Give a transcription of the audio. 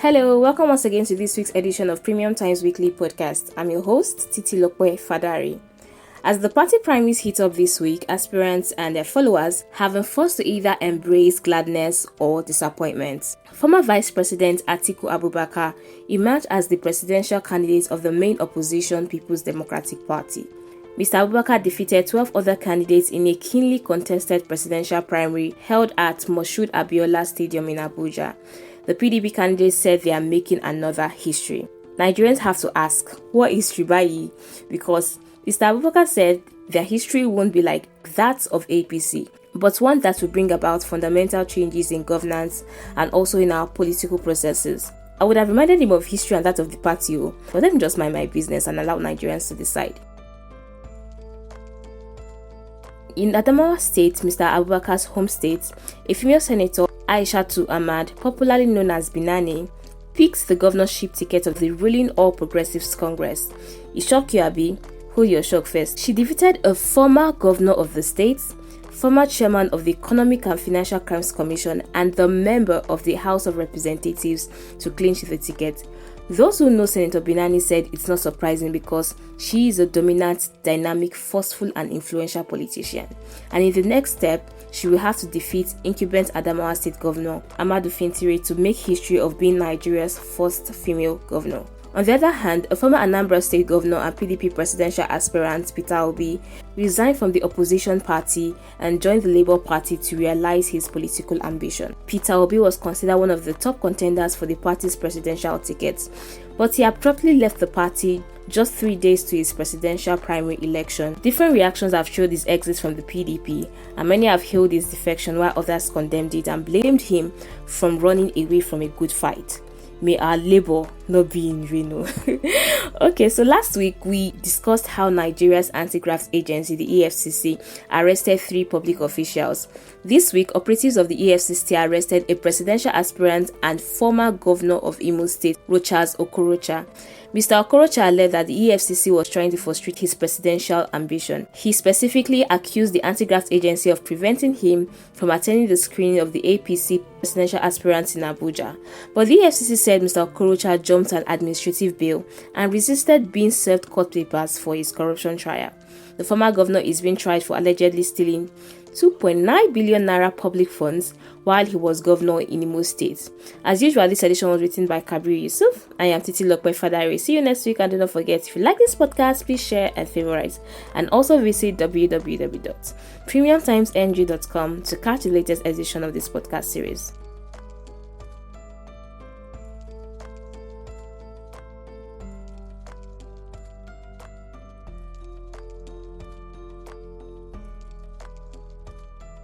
Hello, welcome once again to this week's edition of Premium Times Weekly Podcast. I'm your host, Titilope Fadari. As the party primaries heat up this week, aspirants and their followers have been forced to either embrace gladness or disappointment. Former Vice President Atiku Abubakar emerged as the presidential candidate of the main opposition People's Democratic Party. Mr. Abubakar defeated 12 other candidates in a keenly contested presidential primary held at Moshood Abiola Stadium in Abuja. The PDP candidates said they are making another history. Nigerians have to ask, what is history? Because Mr. Abubakar said their history won't be like that of APC, but one that will bring about fundamental changes in governance and also in our political processes. I would have reminded him of history and that of the party, but let me just mind my business and allow Nigerians to decide. In Adamawa State, Mr. Abubakar's home state, a female senator, Aishatu Ahmad, popularly known as Binani, picked the governorship ticket of the ruling All Progressives Congress. It shocked you, Abi? Hold your shock first. She defeated a former governor of the state, former chairman of the Economic and Financial Crimes Commission, and the member of the House of Representatives to clinch the ticket. Those who know Senator Binani said it's not surprising because she is a dominant, dynamic, forceful and influential politician. And in the next step, she will have to defeat incumbent Adamawa State Governor Amadu Fintiri to make history of being Nigeria's first female governor. On the other hand, a former Anambra State Governor and PDP presidential aspirant, Peter Obi, resigned from the opposition party and joined the Labour Party to realize his political ambition. Peter Obi was considered one of the top contenders for the party's presidential ticket, but he abruptly left the party just 3 days to his presidential primary election. Different reactions have showed his exit from the PDP, and many have hailed his defection while others condemned it and blamed him from running away from a good fight. May our labor not be in vain. Okay, so last week we discussed how Nigeria's anti-graft agency, the EFCC, arrested 3 public officials. This week, operatives of the EFCC arrested a presidential aspirant and former governor of Imo State, Rochas Okorocha. Mr. Okorocha alleged that the EFCC was trying to frustrate his presidential ambition. He specifically accused the anti-graft agency of preventing him from attending the screening of the APC presidential aspirants in Abuja. But the EFCC said Mr. Okorocha jumped an administrative bail and resisted being served court papers for his corruption trial. The former governor is being tried for allegedly stealing 2.9 billion naira public funds while he was governor in Imo State. As usual, this edition was written by Kabir Yusuf. I am Titilope Fadari. See you next week, and do not forget, if you like this podcast, please share and favorite. And also visit www.premiumtimesng.com to catch the latest edition of this podcast series.